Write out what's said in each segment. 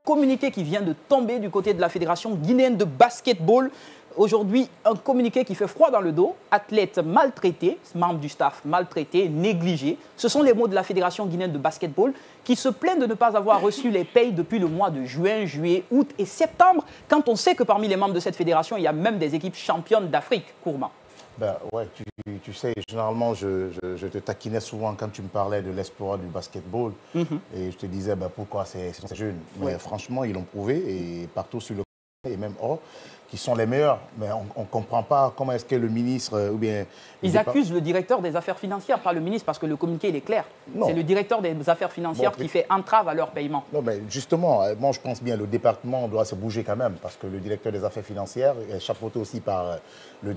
Communiqué qui vient de tomber du côté de la Fédération guinéenne de basketball. Aujourd'hui, un communiqué qui fait froid dans le dos. Athlètes maltraités, membres du staff maltraités, négligés. Ce sont les mots de la Fédération guinéenne de basketball qui se plaignent de ne pas avoir reçu les payes depuis le mois de juin, juillet, août et septembre, quand on sait que parmi les membres de cette fédération, il y a même des équipes championnes d'Afrique. Kourma. Ben ouais, tu sais, généralement, je te taquinais souvent quand tu me parlais de l'espoir du basketball. Et je te disais, ben, pourquoi ces jeunes. Mais franchement, ils l'ont prouvé, et partout sur le et même hors, qui sont les meilleurs. Mais on ne comprend pas comment est-ce que le ministre ou bien... Ils accusent le directeur des affaires financières, pas le ministre, parce que le communiqué, il est clair. C'est le directeur des affaires financières qui fait entrave à leur paiement. Non, mais justement, moi, je pense bien que le département doit se bouger quand même, parce que le directeur des affaires financières est chapeauté aussi par le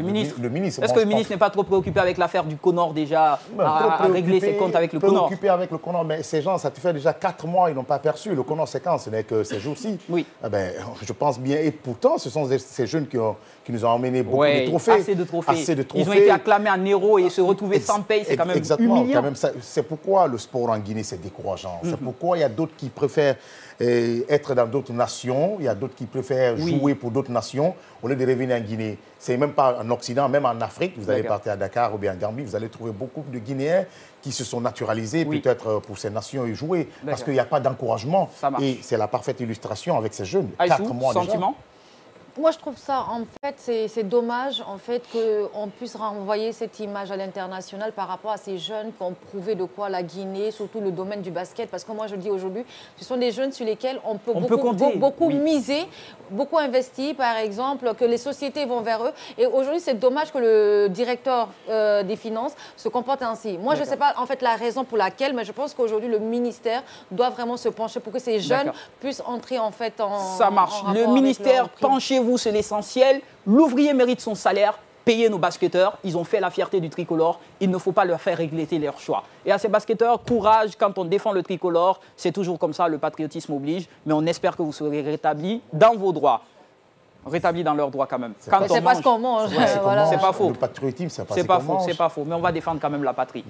ministre. Est-ce que le ministre n'est pas trop préoccupé avec l'affaire du Conor déjà, à régler ses comptes avec le Conor? Préoccupé avec le Conor, mais ces gens, ça te fait déjà 4 mois, ils n'ont pas perçu. Le Conor, c'est quand? Ce n'est que ces jours-ci. Oui. Eh ben, je pense bien, et pourtant, ce sont ces jeunes qui nous ont emmené beaucoup de trophées. Assez de trophées. Ils ont été acclamés en héros et se retrouver sans paye, c'est quand même humiliant. C'est pourquoi le sport en Guinée, c'est décourageant. C'est pourquoi il y a d'autres qui préfèrent être dans d'autres nations, il y a d'autres qui préfèrent jouer pour d'autres nations au lieu de revenir en Guinée. C'est même pas en Occident, même en Afrique, vous allez partir à Dakar ou bien en Gambie, vous allez trouver beaucoup de Guinéens qui se sont naturalisés peut-être pour ces nations et jouer, parce qu'il n'y a pas d'encouragement. Et c'est la parfaite illustration avec ces jeunes. Aïssou, 4 mois sentiment déjà. Moi, je trouve ça, en fait, c'est dommage en fait, qu'on puisse renvoyer cette image à l'international par rapport à ces jeunes qui ont prouvé de quoi la Guinée, surtout le domaine du basket. Parce que moi, je dis aujourd'hui, ce sont des jeunes sur lesquels on peut beaucoup miser, beaucoup investir, par exemple, que les sociétés vont vers eux. Et aujourd'hui, c'est dommage que le directeur des finances se comporte ainsi. Moi, je ne sais pas en fait la raison pour laquelle, mais je pense qu'aujourd'hui, le ministère doit vraiment se pencher pour que ces jeunes puissent entrer en fait en... Ça marche. Le ministère, penchez-vous, c'est l'essentiel. L'ouvrier mérite son salaire. Payez nos basketteurs. Ils ont fait la fierté du tricolore. Il ne faut pas leur faire regretter leur choix. Et à ces basketteurs, courage. Quand on défend le tricolore, c'est toujours comme ça. Le patriotisme oblige. Mais on espère que vous serez rétablis dans vos droits. Rétablis dans leurs droits quand même. C'est pas ce qu'on mange. C'est pas faux. Le patriotisme, c'est pas faux. C'est pas faux. Mais on va défendre quand même la patrie.